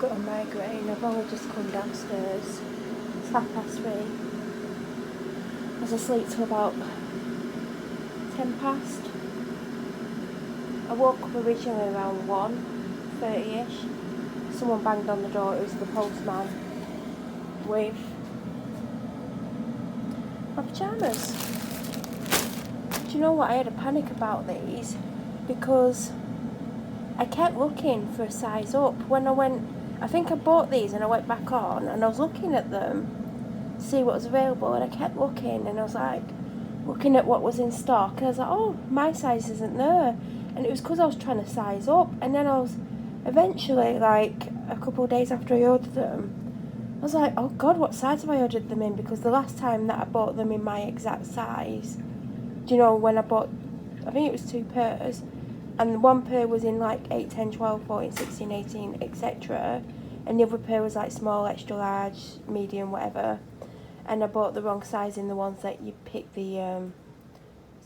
got a migraine. I've only just come downstairs. It's 3:30. I was asleep till about 10 past. I woke up originally around 1:30ish. Someone banged on the door. It was the postman with my pyjamas. Do you know what? I had a panic about these because I kept looking for a size up. When I think I bought these and I went back on and I was looking at them to see what was available, and I kept looking and I was like looking at what was in stock and I was like, oh, my size isn't there. And it was because I was trying to size up, and then I was eventually, like a couple of days after I ordered them, I was like, oh God, what size have I ordered them in? Because the last time that I bought them in my exact size, do you know, when I bought, I think it was 2 pairs, and one pair was in like 8, 10, 12, 14, 16, 18, etc. And the other pair was like small, extra large, medium, whatever. And I bought the wrong size in the ones that you pick, the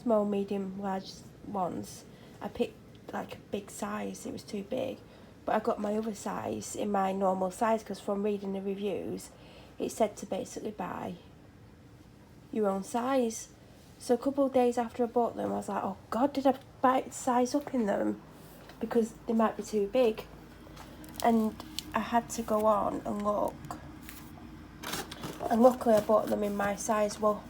small, medium, large ones. I picked like a big size, it was too big. But I got my other size in my normal size because from reading the reviews, it said to basically buy your own size. So a couple of days after I bought them, I was like, oh God, did I size up in them? Because they might be too big. And I had to go on and look. And luckily I bought them in my size. Well,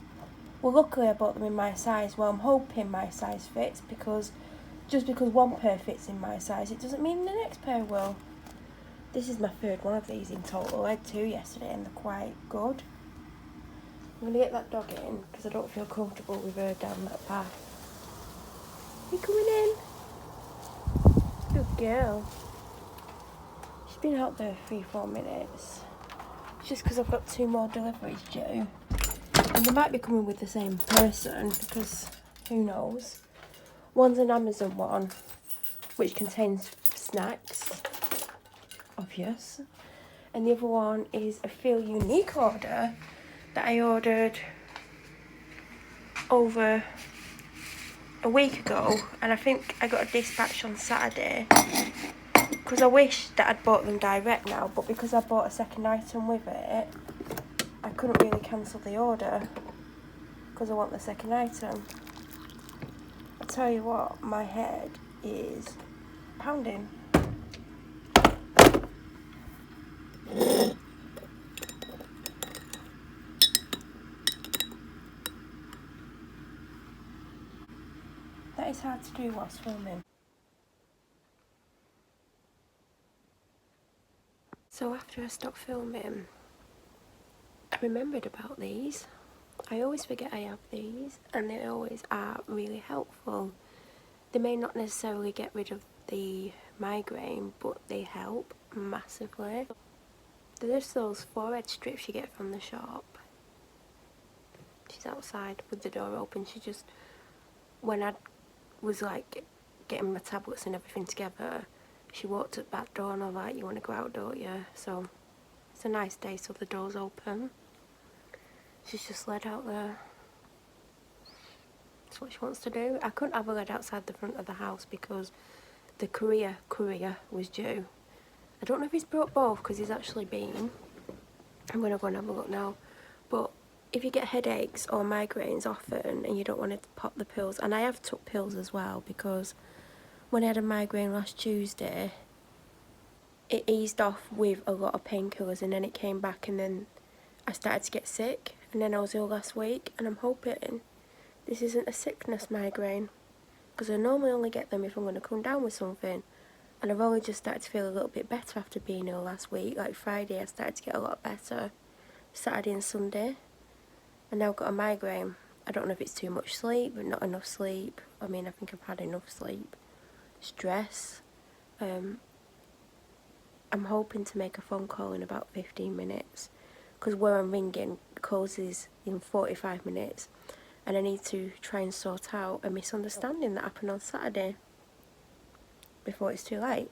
luckily I bought them in my size. Well, I'm hoping my size fits, because just because one pair fits in my size, it doesn't mean the next pair will. This is my third one of these in total. I had 2 yesterday and they're quite good. I'm going to get that dog in because I don't feel comfortable with her down that path. Are you coming in? Good girl. She's been out there 3-4 minutes. It's just because I've got 2 more deliveries due. And they might be coming with the same person, because who knows. One's an Amazon one, which contains snacks, obvious. And the other one is a Feel Unique order that I ordered over a week ago, and I think I got a dispatch on Saturday, because I wish that I'd bought them direct now, but because I bought a second item with it, I couldn't really cancel the order because I want the second item. I tell you what, my head is pounding. That is hard to do whilst filming. So after I stopped filming, I remembered about these. I always forget I have these, and they always are really helpful. They may not necessarily get rid of the migraine, but they help massively. They're just those forehead strips you get from the shop. She's outside with the door open. She just, when I was like getting my tablets and everything together, she walked at the back door and I was like, you want to go out, don't you? So it's a nice day, so the door's open. She's just led out there. That's what she wants to do. I couldn't have her led outside the front of the house because the courier was due. I don't know if he's brought both because he's actually been. I'm going to go and have a look now. But if you get headaches or migraines often and you don't want to pop the pills, and I have took pills as well, because when I had a migraine last Tuesday, it eased off with a lot of painkillers, and then it came back, and then I started to get sick, and then I was ill last week, and I'm hoping this isn't a sickness migraine, because I normally only get them if I'm going to come down with something, and I've only just started to feel a little bit better after being ill last week. Like Friday I started to get a lot better, Saturday and Sunday, and now I've got a migraine. I don't know if it's too much sleep, but not enough sleep. I mean, I think I've had enough sleep. Stress. I'm hoping to make a phone call in about 15 minutes, because where I'm ringing closes in 45 minutes, and I need to try and sort out a misunderstanding that happened on Saturday before it's too late.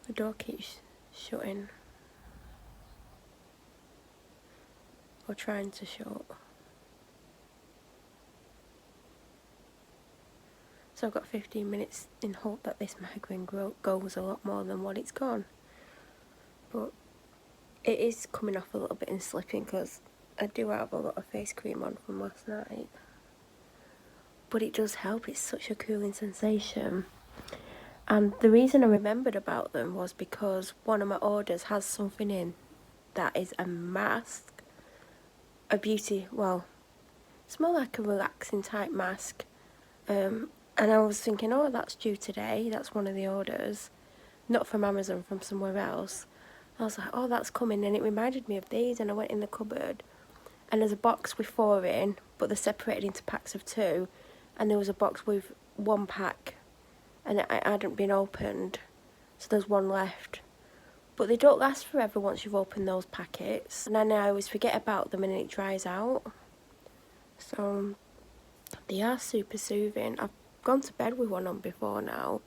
The door keeps shutting, or trying to shut. So I've got 15 minutes in hope that this migraine goes a lot more than what it's gone. But it is coming off a little bit and slipping because I do have a lot of face cream on from last night. But it does help, it's such a cooling sensation. And the reason I remembered about them was because one of my orders has something in that is a mask, a beauty, well, it's more like a relaxing type mask. And I was thinking, oh, that's due today, that's one of the orders, not from Amazon, from somewhere else. I was like, oh, that's coming, and it reminded me of these, and I went in the cupboard, and there's a box with 4 in, but they're separated into packs of 2, and there was a box with 1 pack, and it hadn't been opened, so there's 1 left. But they don't last forever once you've opened those packets, and then I always forget about them and it dries out. So they are super soothing. I've gone to bed with one on before now.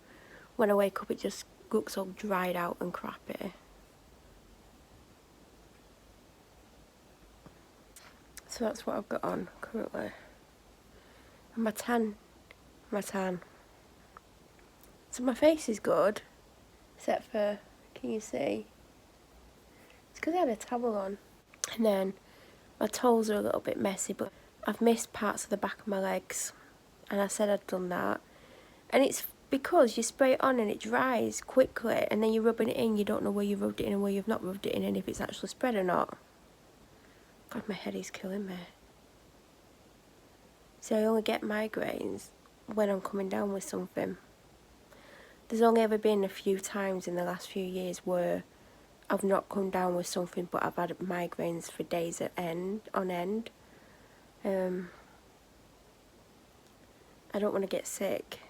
When I wake up it just looks all dried out and crappy. So that's what I've got on currently. And my tan. So my face is good, except for, can you see? It's because I had a towel on. And then my toes are a little bit messy, but I've missed parts of the back of my legs. And I said I'd done that. And it's because you spray it on and it dries quickly, and then you're rubbing it in, you don't know where you've rubbed it in and where you've not rubbed it in, and if it's actually spread or not. God, my head is killing me. So I only get migraines when I'm coming down with something. There's only ever been a few times in the last few years where I've not come down with something, but I've had migraines for days on end. I don't want to get sick.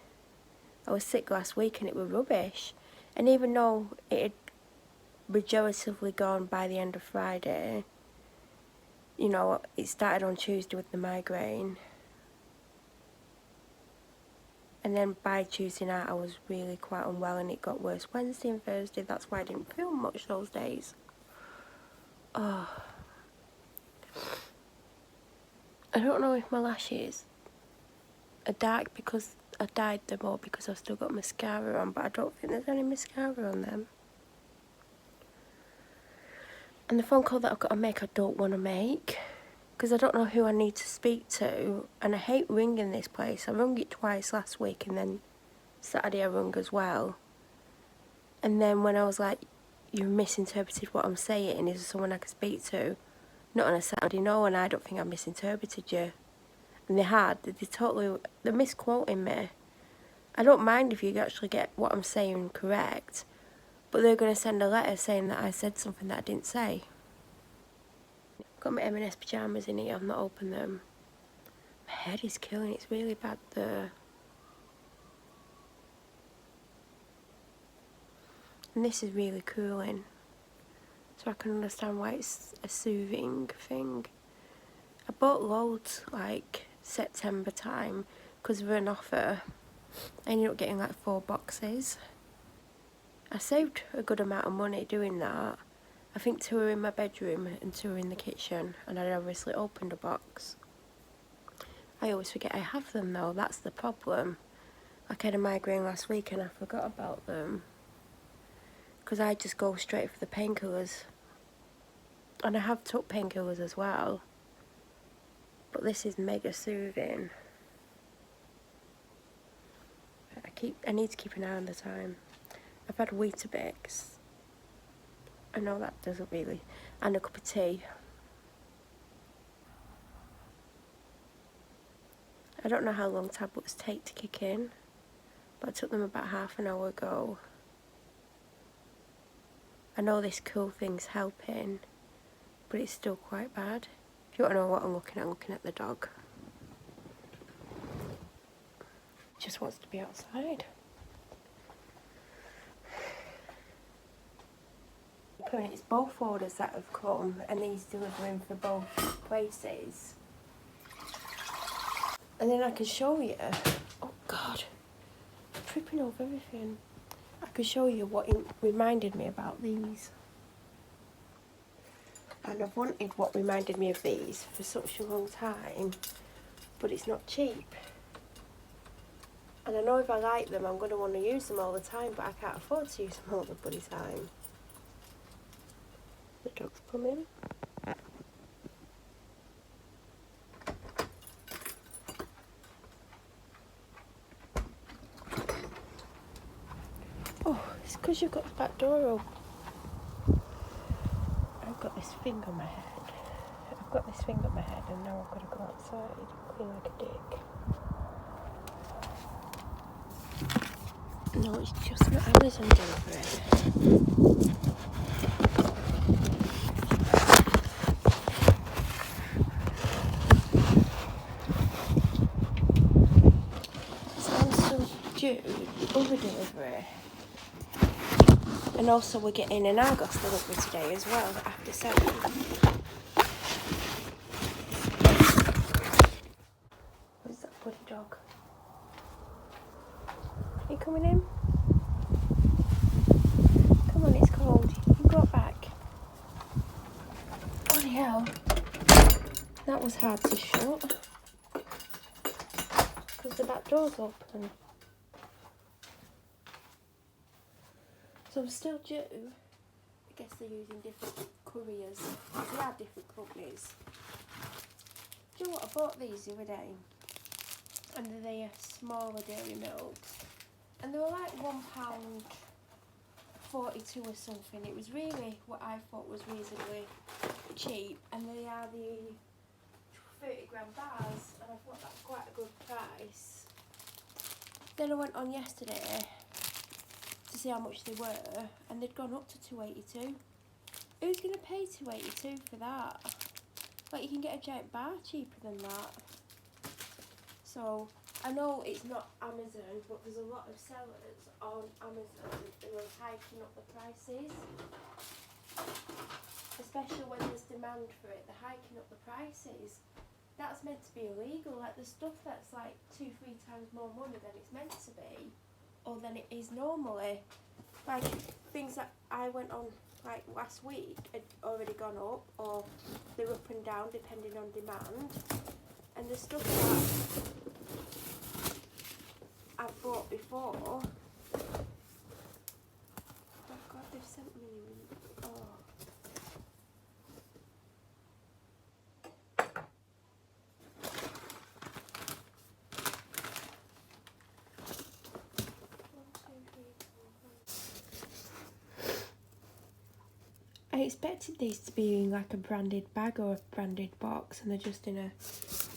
I was sick last week and it was rubbish. And even though it had majoritively gone by the end of Friday, you know, it started on Tuesday with the migraine. And then by Tuesday night I was really quite unwell and it got worse Wednesday and Thursday. That's why I didn't feel much those days. Oh. I don't know if my lashes are dark because I dyed them or because I've still got mascara on, but I don't think there's any mascara on them. And the phone call that I've got to make, I don't want to make, because I don't know who I need to speak to, and I hate ringing this place. I rung it twice last week, and then Saturday I rung as well. And then when I was like, you misinterpreted what I'm saying, is there someone I can speak to? Not on a Saturday, no, and I don't think I misinterpreted you. And they're misquoting me. I don't mind if you actually get what I'm saying correct, but they're going to send a letter saying that I said something that I didn't say. Got my M&S pyjamas in here, I've not opened them. My head is killing, it's really bad there. And this is really cooling, so I can understand why it's a soothing thing. I bought loads like September time because of an offer. I ended up getting like 4 boxes. I saved a good amount of money doing that. I think 2 are in my bedroom and 2 are in the kitchen, and I obviously opened a box. I always forget I have them though, that's the problem. Like I had a migraine last week and I forgot about them, because I just go straight for the painkillers. And I have took painkillers as well, but this is mega soothing. I need to keep an eye on the time. I've had Weetabix. I know that doesn't really, and a cup of tea. I don't know how long tablets take to kick in, but I took them about half an hour ago. I know this cool thing's helping, but it's still quite bad. If you want to know what I'm looking at the dog. Just wants to be outside. It's both orders that have come, and he's delivering for both places. And then I can show you, oh God, I'm tripping over everything. I can show you what it reminded me about these. And I've wanted what reminded me of these for such a long time, but it's not cheap. And I know if I like them, I'm going to want to use them all the time, but I can't afford to use them all the bloody time. The dog's coming. Oh, it's because you've got the back door open. I've got this thing on my head. I've got this thing on my head and now I've got to go outside and clean like a dick. No, it's just my Amazon delivery. So I'm still due the other delivery. And also we're getting an Argos delivery today as well after 7. Where's that bloody dog? Are you coming in? Come on, it's cold. You go back. Bloody hell. That was hard to shut. Because the back door's open. So I'm still due. I guess they're using different couriers. They are different companies. Do you know what? I bought these the other day. And they're smaller dairy milks. And they were like £1.42 or something. It was really what I thought was reasonably cheap. And they are the 30-gram bars. And I thought that's quite a good price. Then I went on yesterday to see how much they were, and they'd gone up to £2.82. Who's going to pay £2.82 for that? Like, you can get a giant bar cheaper than that. So I know it's not Amazon, but there's a lot of sellers on Amazon who are hiking up the prices, especially when there's demand for it. They're hiking up the prices. That's meant to be illegal. Like, the stuff that's like 2-3 times more money than it's meant to be, or than it is normally. Like, things that I went on like last week had already gone up, or they're up and down depending on demand. And the stuff that I've bought before, oh god, they've sent me, oh. I expected these to be in like a branded bag or a branded box, and they're just in a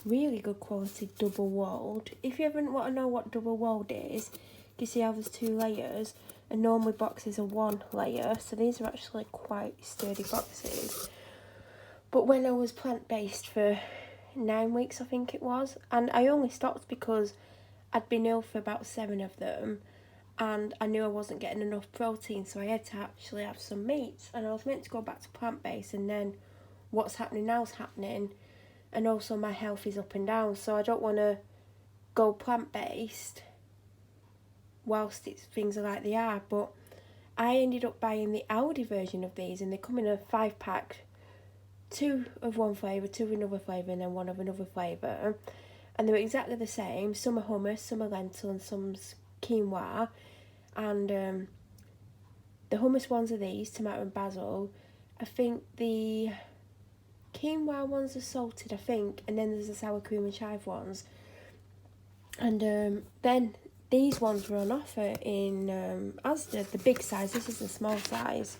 really good quality double walled. If you ever want to know what double walled is, you see how there's 2 layers, and normally boxes are 1 layer, so these are actually quite sturdy boxes. But when I was plant-based for 9 weeks, I think it was, and I only stopped because I'd been ill for about 7 of them, and I knew I wasn't getting enough protein, so I had to actually have some meat. And I was meant to go back to plant-based, and then what's happening now is happening, and also my health is up and down, so I don't want to go plant-based whilst things are like they are. But I ended up buying the Aldi version of these, and they come in a 5-pack, 2 of one flavour, 2 of another flavour, and then 1 of another flavour, and they're exactly the same. Some are hummus, some are lentil, and some's quinoa. And the hummus ones are these, tomato and basil. I think the quinoa ones are salted, I think, and then there's the sour cream and chive ones. And then these ones were on offer in Asda, the big size. This is the small size,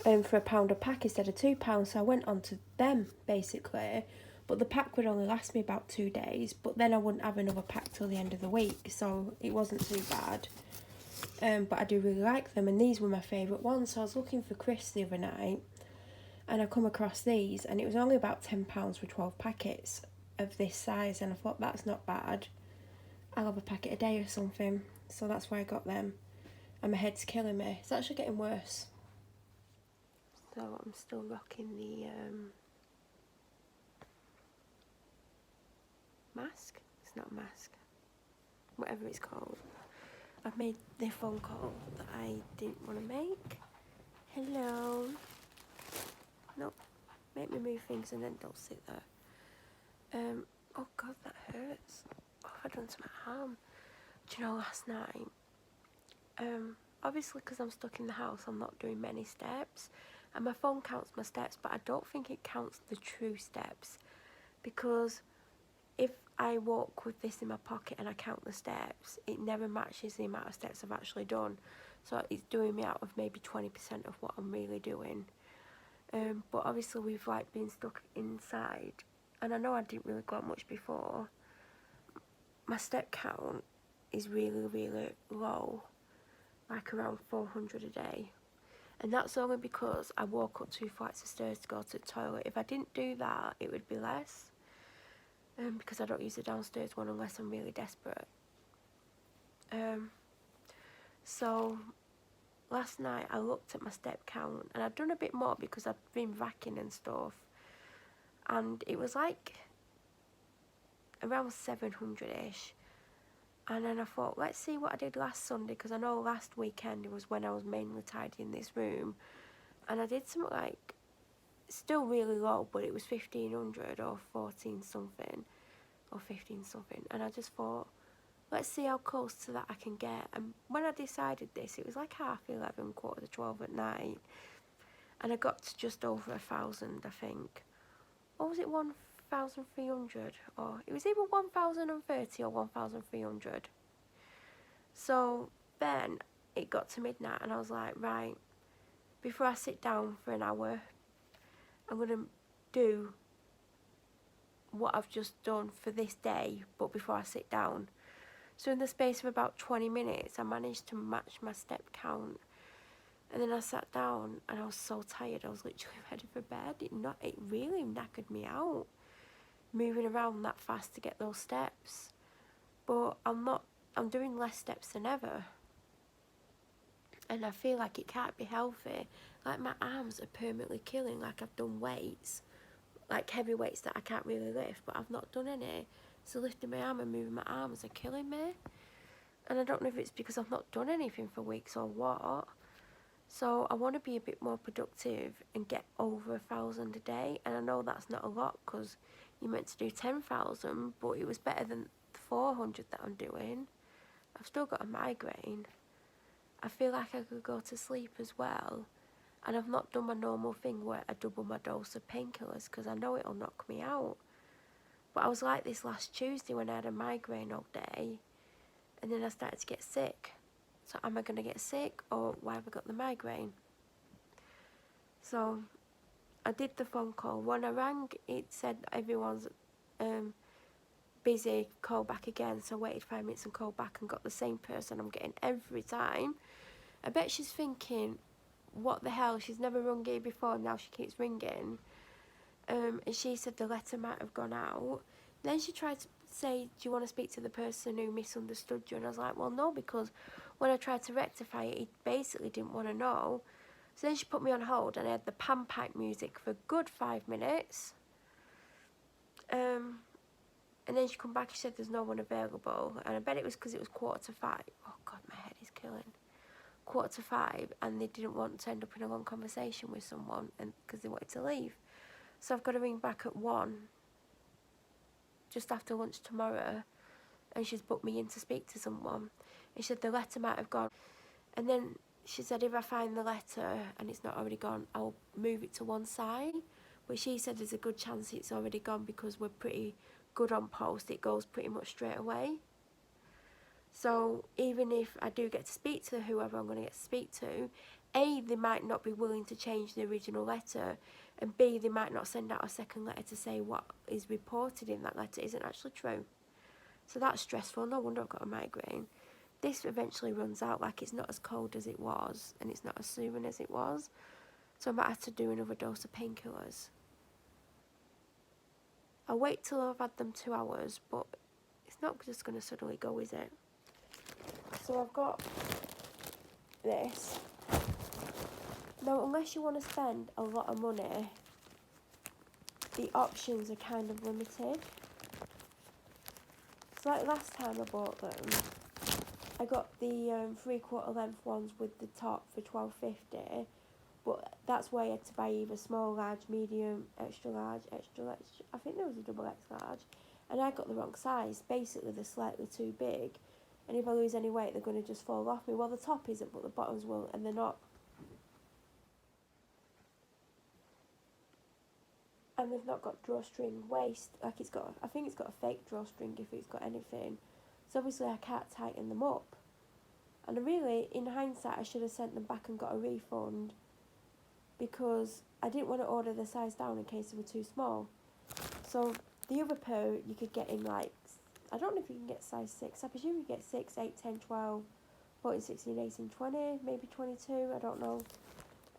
for £1 a pack instead of £2. So I went on to them basically, but the pack would only last me about 2 days. But then I wouldn't have another pack till the end of the week, so it wasn't too bad. But I do really like them, and these were my favourite ones. So I was looking for crisps the other night, and I come across these, and it was only about £10 for 12 packets of this size, and I thought, that's not bad. I'll have a packet a day or something. So that's why I got them, and my head's killing me. It's actually getting worse. So I'm still rocking the mask. It's not a mask, whatever it's called. I've made the phone call that I didn't want to make. Hello. No, make me move things and then don't sit there. Oh god, that hurts. What have I done to my arm? Do you know, last night, obviously because I'm stuck in the house, I'm not doing many steps, and my phone counts my steps, but I don't think it counts the true steps, because if I walk with this in my pocket and I count the steps, it never matches the amount of steps I've actually done. So it's doing me out of maybe 20% of what I'm really doing. But obviously we've like been stuck inside, and I know I didn't really go out much before. My step count is really, really low, like around 400 a day. And that's only because I walk up 2 flights of stairs to go to the toilet. If I didn't do that, it would be less. Because I don't use the downstairs one unless I'm really desperate. So last night I looked at my step count, and I'd done a bit more because I'd been racking and stuff, and it was like around 700ish. And then I thought, let's see what I did last Sunday, because I know last weekend it was when I was mainly tidying this room, and I did something like, still really low, but it was 1500 or 14 something or 15 something, and I just thought, let's see how close to that I can get. And when I decided this, it was like 11:30, 11:45 at night, and I got to just over 1,000, I think. Or was it 1,300? Or it was either 1,030 or 1,300. So then it got to midnight, and I was like, right, before I sit down for an hour, I'm going to do what I've just done for this day, but before I sit down. So in the space of about 20 minutes, I managed to match my step count. And then I sat down, and I was so tired, I was literally ready for bed. It really knackered me out, moving around that fast to get those steps. But I'm doing less steps than ever. And I feel like it can't be healthy. Like, my arms are permanently killing, like I've done weights, like heavy weights that I can't really lift, but I've not done any. So lifting my arm and moving my arms are killing me. And I don't know if it's because I've not done anything for weeks or what. So I want to be a bit more productive and get over 1,000 a day. And I know that's not a lot, because you're meant to do 10,000, but it was better than the 400 that I'm doing. I've still got a migraine. I feel like I could go to sleep as well. And I've not done my normal thing where I double my dose of painkillers, because I know it'll knock me out. But I was like this last Tuesday when I had a migraine all day, and then I started to get sick. So am I going to get sick, or why have I got the migraine? So I did the phone call. When I rang, it said everyone's busy, call back again. So I waited 5 minutes and called back, and got the same person I'm getting every time. I bet she's thinking, what the hell, she's never rung here before, now she keeps ringing. And she said the letter might have gone out. Then she tried to say, do you want to speak to the person who misunderstood you? And I was like, well, no, because when I tried to rectify it, he basically didn't want to know. So then she put me on hold, and I had the panpipe music for a good 5 minutes. And then she come back, she said there's no one available. And I bet it was because it was 4:45. Oh, God, my head is killing. 4:45, and they didn't want to end up in a long conversation with someone, and because they wanted to leave. So I've got to ring back at 1, just after lunch tomorrow, and she's booked me in to speak to someone. And she said the letter might have gone. And then she said if I find the letter and it's not already gone, I'll move it to one side. But she said there's a good chance it's already gone, because we're pretty good on post. It goes pretty much straight away. So even if I do get to speak to whoever I'm going to get to speak to, A, they might not be willing to change the original letter, and B, they might not send out a second letter to say what is reported in that letter isn't actually true. So that's stressful. No wonder I've got a migraine. This eventually runs out. Like, it's not as cold as it was, and it's not as soothing as it was. So I might have to do another dose of painkillers. I'll wait till I've had them 2 hours, but it's not just going to suddenly go, is it? So I've got this. Now, unless you want to spend a lot of money, the options are kind of limited. So like last time I bought them, I got the 3/4 length ones with the top for $12.50, but that's why I had to buy either small, large, medium, extra large, I think there was a double X large, and I got the wrong size. Basically, they're slightly too big, and if I lose any weight, they're going to just fall off me. Well, the top isn't, but the bottoms will, and they're not. And they've not got drawstring waist. Like it's got, I think it's got a fake drawstring if it's got anything. So obviously I can't tighten them up. And really, in hindsight, I should have sent them back and got a refund, because I didn't want to order the size down in case they were too small. So the other pair you could get in like, I don't know if you can get size 6. I presume you get 6, 8, 10, 12, 14, 16, 18, 20, maybe 22, I don't know.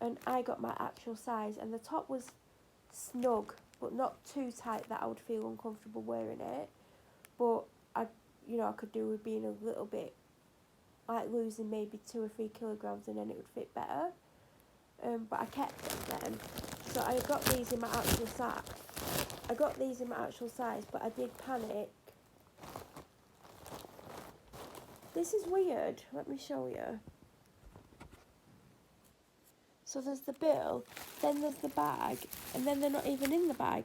And I got my actual size, and the top was snug, but not too tight that I would feel uncomfortable wearing it. But I could do with being a little bit, like losing maybe 2 or 3 kilograms, and then it would fit better. But I kept them. So I got these in my actual size. But I did panic. This is weird. Let me show you. So there's the bill, then there's the bag, and then they're not even in the bag.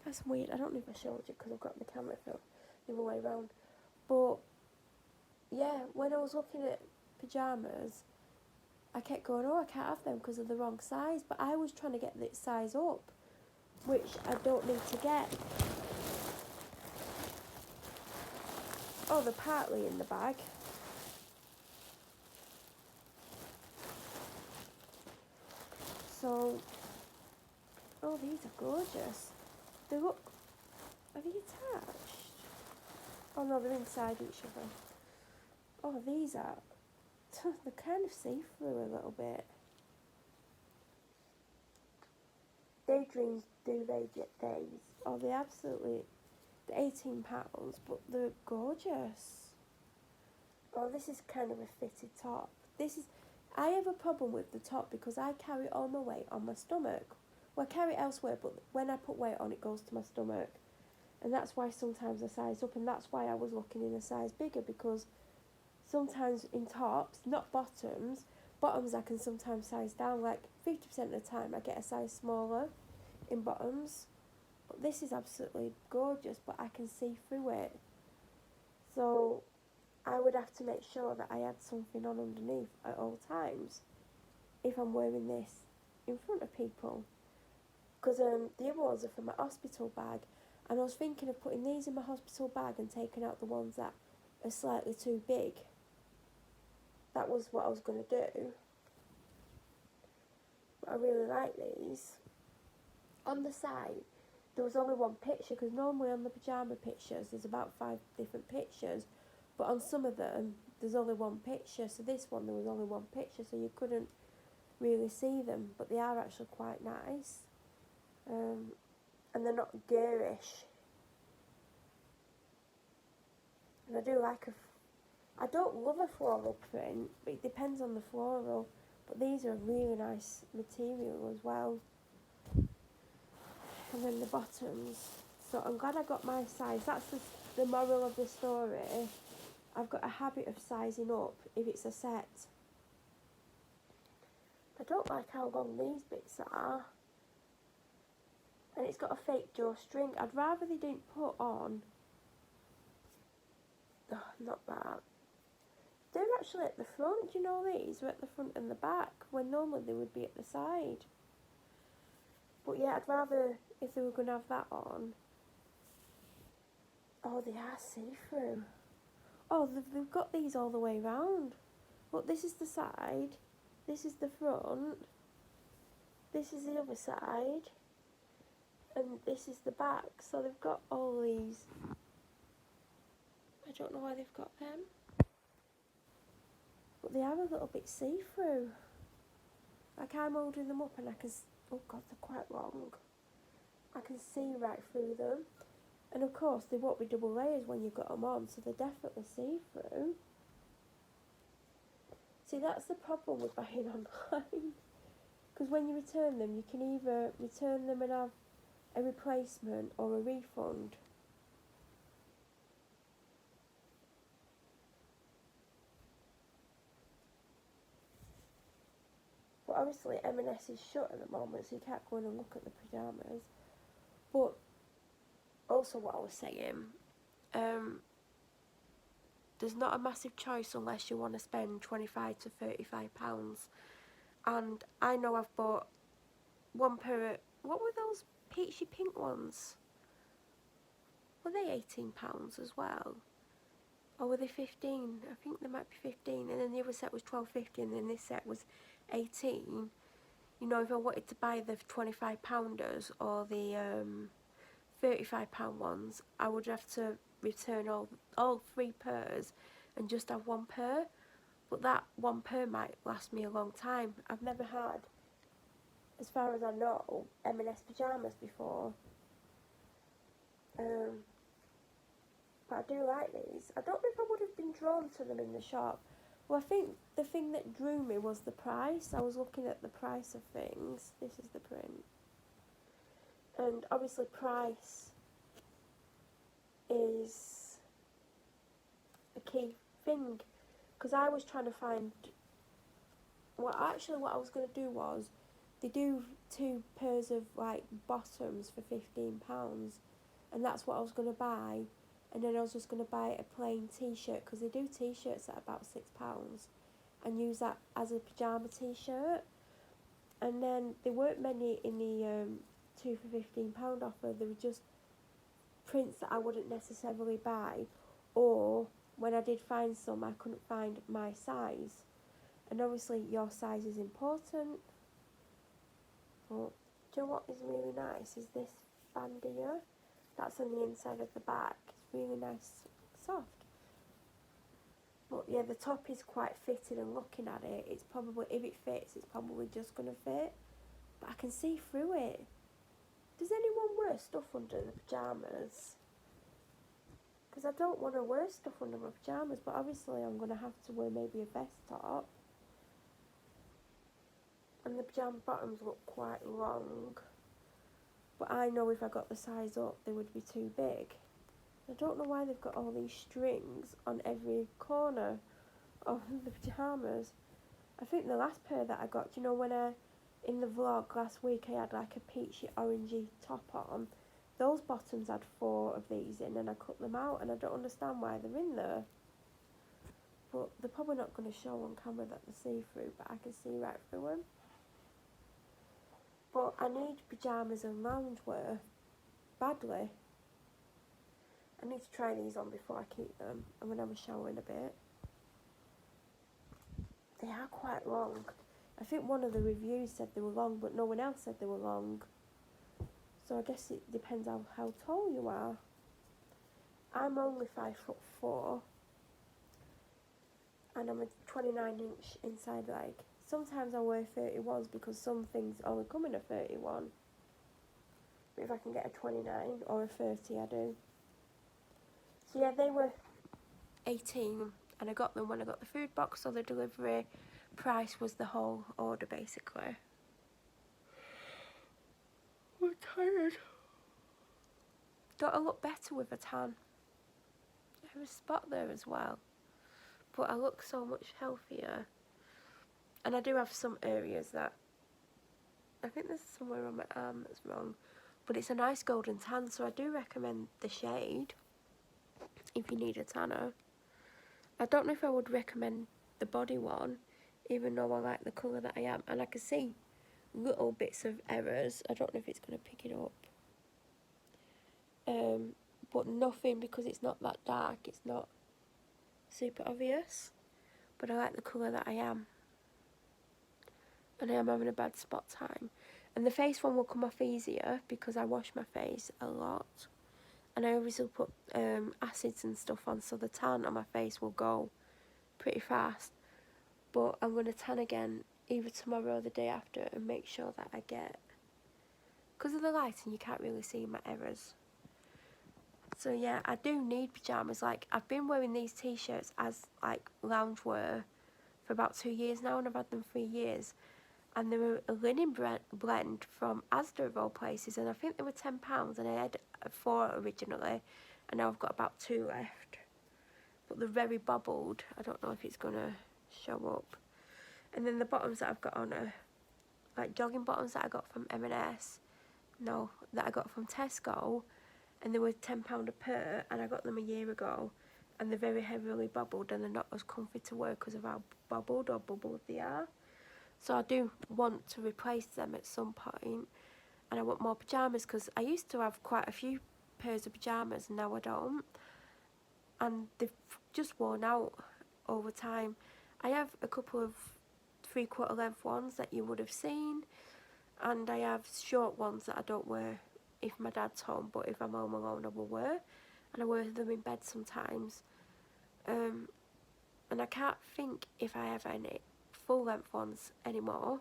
That's weird. I don't know if I showed you because I've got the camera the other way around. But yeah, when I was looking at pyjamas, I kept going, oh, I can't have them because of the wrong size. But I was trying to get the size up, which I don't need to get. Oh, they're partly in the bag. So, oh, these are gorgeous. They look, are they attached? Oh no, they're inside each other. Oh, these are, they're kind of see-through a little bit. Daydreams do they get days? Oh, they're £18, but they're gorgeous. Oh, this is kind of a fitted top. I have a problem with the top because I carry all my weight on my stomach. Well, I carry it elsewhere, but when I put weight on, it goes to my stomach. And that's why sometimes I size up, and that's why I was looking in a size bigger, because sometimes in tops, not bottoms I can sometimes size down, like 50% of the time I get a size smaller in bottoms. But this is absolutely gorgeous, but I can see through it. So I would have to make sure that I had something on underneath at all times if I'm wearing this in front of people. Because the other ones are for my hospital bag, and I was thinking of putting these in my hospital bag and taking out the ones that are slightly too big. That was what I was going to do. But I really like these. On the side, there was only one picture, because normally on the pyjama pictures there's about 5 different pictures, but on some of them there's only one picture. So this one, there was only one picture, so you couldn't really see them, but they are actually quite nice. And they're not garish. And I do like I don't love a floral print, but it depends on the floral. But these are a really nice material as well. And then the bottoms. So I'm glad I got my size. That's the moral of the story. I've got a habit of sizing up if it's a set. I don't like how long these bits are. And it's got a fake drawstring. I'd rather they didn't put on. Oh, not that. They're actually at the front, do you know these? They're at the front and the back, when normally they would be at the side. But yeah, I'd rather, if they were going to have that on. Oh, they are see-through. Oh, they've got these all the way round. Look, this is the side, this is the front, this is the other side, and this is the back. So they've got all these. I don't know why they've got them. But they are a little bit see-through. Like, I'm holding them up and I can, oh god, they're quite long. I can see right through them. And of course, they won't be double layers when you've got them on, so they're definitely see-through. See, that's the problem with buying online. Because when you return them, you can either return them and have a replacement or a refund. But obviously M&S is shut at the moment, so you can't go in and look at the pyjamas. But also what I was saying, there's not a massive choice unless you want to spend £25 to £35. And I know I've bought one pair of, what were those peachy pink ones? Were they £18 as well? Or were they 15? I think they might be 15. And then the other set was 12.50, and then this set was 18. You know, if I wanted to buy the £25 or the £35 ones, I would have to return all 3 pairs and just have 1 pair. But that 1 pair might last me a long time. I've never had, as far as I know, M&S pyjamas before. But I do like these. I don't know if I would have been drawn to them in the shop. Well, I think the thing that drew me was the price. I was looking at the price of things. This is the print. And obviously price is a key thing. Because I was trying to find... Well, actually what I was going to do was, they do 2 pairs of like bottoms for £15. And that's what I was going to buy. And then I was just going to buy a plain t-shirt, because they do t-shirts at about £6, and use that as a pyjama t-shirt. And then there weren't many in the 2 for £15 offer. They were just prints that I wouldn't necessarily buy, or when I did find some, I couldn't find my size. And obviously your size is important. But do you know what is really nice is this band here. That's on the inside of the back. It's really nice, soft. But yeah, the top is quite fitted, and looking at it, it's probably, if it fits, it's probably just going to fit. But I can see through it. Does anyone wear stuff under the pyjamas? Because I don't want to wear stuff under my pyjamas, but obviously I'm going to have to wear maybe a vest top. And the pyjama bottoms look quite long. But I know if I got the size up, they would be too big. I don't know why they've got all these strings on every corner of the pyjamas. I think the last pair that I got, do you know when in the vlog last week I had like a peachy orangey top on? Those bottoms had 4 of these in, and I cut them out, and I don't understand why they're in there. But they're probably not going to show on camera that they're see-through, but I can see right through them. But I need pyjamas and loungewear badly. I need to try these on before I keep them. I'm going to have a shower in a bit. They are quite long. I think one of the reviews said they were long, but no one else said they were long. So I guess it depends on how tall you are. I'm only 5'4", and I'm a 29-inch inside leg. Sometimes I wear 31s because some things only come in a 31. But if I can get a 29 or a 30, I do. So yeah, they were 18, and I got them when I got the food box, so the delivery price was the whole order basically. I'm tired. Don't I look better with a tan? I have a spot there as well, but I look so much healthier. And I do have some areas that, I think there's somewhere on my arm that's wrong, but it's a nice golden tan, so I do recommend the shade if you need a tanner. I don't know if I would recommend the body one, even though I like the colour that I am, and I can see little bits of errors. I don't know if it's going to pick it up. But nothing, because it's not that dark, it's not super obvious. But I like the colour that I am. And I am having a bad spot time. And the face one will come off easier because I wash my face a lot. And I obviously put acids and stuff on, so the tan on my face will go pretty fast. But I'm going to tan again either tomorrow or the day after and make sure that I get... Because of the lighting, you can't really see my errors. So yeah, I do need pyjamas. Like, I've been wearing these t-shirts as like loungewear for about 2 years now, and I've had them 3 years. And they were a linen blend from Asda of all places, and I think they were £10, and I had 4 originally, and now I've got about 2 left. But they're very bobbled. I don't know if it's going to show up. And then the bottoms that I've got on are like jogging bottoms that I got from M&S. No, that I got from Tesco, and they were £10 a pair, and I got them a year ago, and they're very heavily bubbled, and they're not as comfy to wear because of how bubbled or bubbled they are. So I do want to replace them at some point, and I want more pyjamas because I used to have quite a few pairs of pyjamas and now I don't, and they've just worn out over time. I have a couple of 3/4 length ones that you would have seen, and I have short ones that I don't wear if my dad's home, but if I'm home alone I will wear, and I wear them in bed sometimes. And I can't think if I have any full length ones anymore,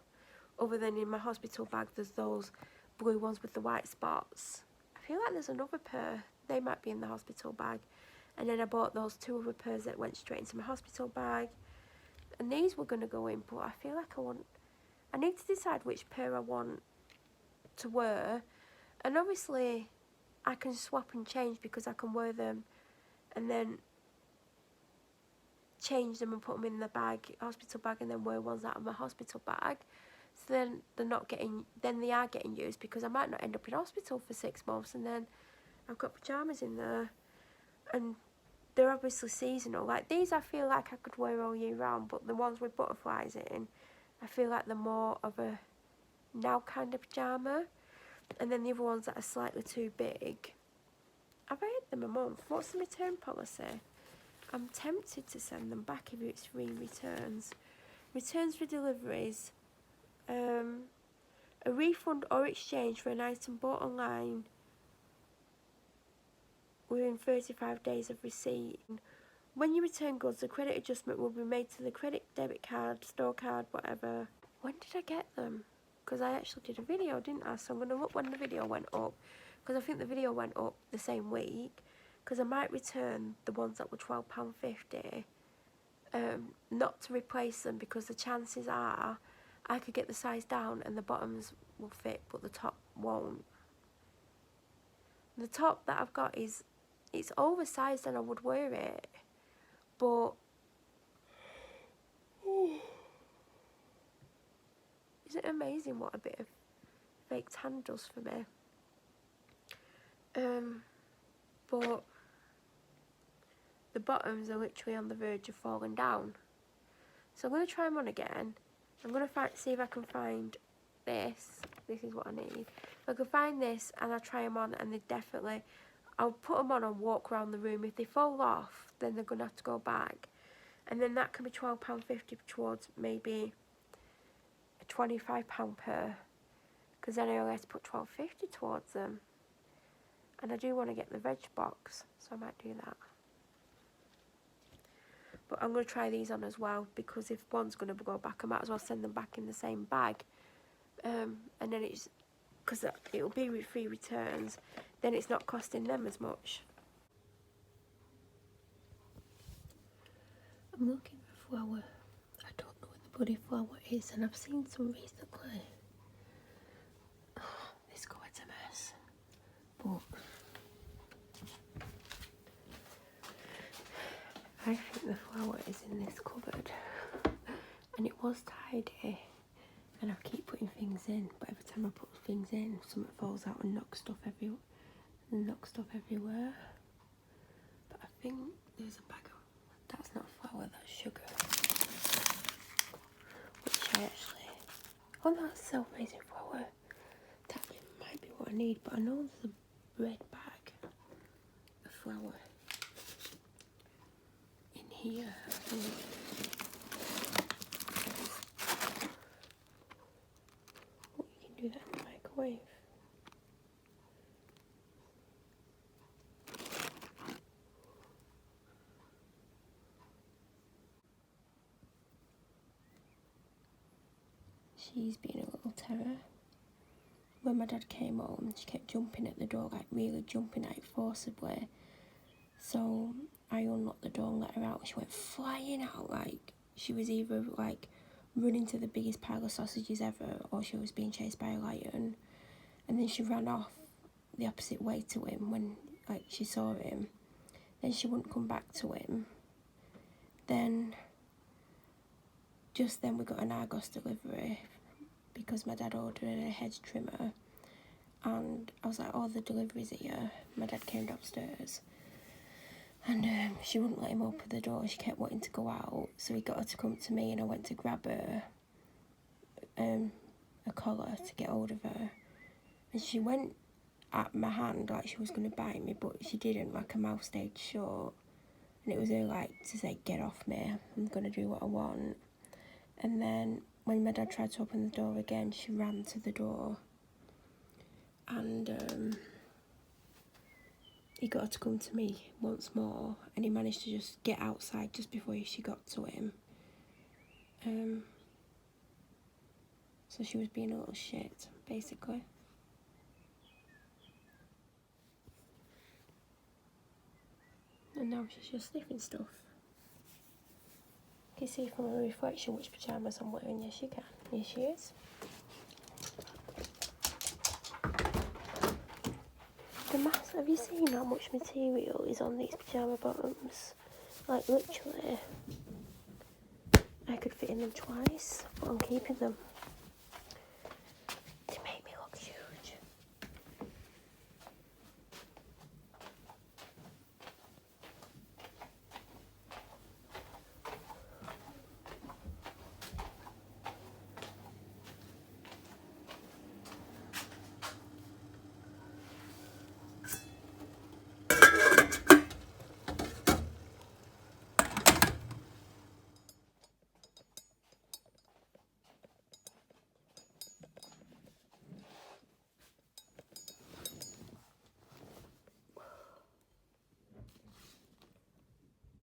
other than in my hospital bag there's those blue ones with the white spots. I feel like there's another pair, they might be in the hospital bag, and then I bought those 2 other pairs that went straight into my hospital bag, and these were going to go in, but I feel like I need to decide which pair I want to wear. And obviously I can swap and change because I can wear them and then change them and put them in the bag, hospital bag, and then wear ones out of my hospital bag. So then they are getting used, because I might not end up in hospital for 6 months, and then I've got pyjamas in there, and they're obviously seasonal. Like these, I feel like I could wear all year round, but the ones with butterflies in, I feel like they're more of a now kind of pyjama. And then the other ones that are slightly too big, I've had them a month. What's the return policy? I'm tempted to send them back if it's free returns. Returns for deliveries. A refund or exchange for an item bought online within 35 days of receipt. When you return goods, the credit adjustment will be made to the credit, debit card, store card, whatever. When did I get them? Because I actually did a video, didn't I? So I'm going to look when the video went up, because I think the video went up the same week, because I might return the ones that were £12.50, not to replace them, because the chances are I could get the size down and the bottoms will fit, but the top won't. The top that I've got it's oversized and I would wear it, but isn't it amazing what a bit of fake tan does for me? But the bottoms are literally on the verge of falling down. So I'm going to try them on again. I'm going to see if I can find this. This is what I need. If I can find this and I try them on, and they definitely, I'll put them on and walk around the room. If they fall off, then they're going to have to go back. And then that can be £12.50 towards maybe a £25 pair, because then I only have to put £12.50 towards them. And I do want to get the veg box, so I might do that. But I'm going to try these on as well, because if one's going to go back, I might as well send them back in the same bag. And then it's, because it'll be with free returns, then it's not costing them as much. I'm looking for flour. I don't know where the bloody flour is, and I've seen some recently. Oh, this cupboard's a mess. But I think the flour is in this cupboard, and it was tidy, and I keep putting things in, but every time I put things in, something falls out and knocks stuff everywhere. But I think there's a bag of, that's not flour, that's sugar, which I actually, oh no, that's self-raising flour. That might be what I need, but I know there's a red bag of flour in here, I think. Oh, you can do that in the microwave. She's been a little terror. When my dad came home, she kept jumping at the door, like really jumping at it forcibly. So I unlocked the door and let her out. She went flying out, like she was either like running to the biggest pile of sausages ever, or she was being chased by a lion. And then she ran off the opposite way to him when like she saw him. Then she wouldn't come back to him. Then just then we got an Argos delivery, because my dad ordered a hedge trimmer, and I was like, oh, the delivery's here. My dad came downstairs, And she wouldn't let him open the door. She kept wanting to go out, so he got her to come to me, and I went to grab her a collar to get hold of her, and she went at my hand like she was going to bite me, but she didn't. Like, her mouth stayed shut, and it was her like to say, "Get off me, I'm going to do what I want." And then when my dad tried to open the door again, she ran to the door, and he got her to come to me once more, and he managed to just get outside just before she got to him. So she was being a little shit, basically. And now she's just sniffing stuff. Can you see from a reflection which pyjamas I'm wearing? Yes, you can. Here she is. Have you seen how much material is on these pyjama bottoms? Like, literally, I could fit in them twice, but I'm keeping them.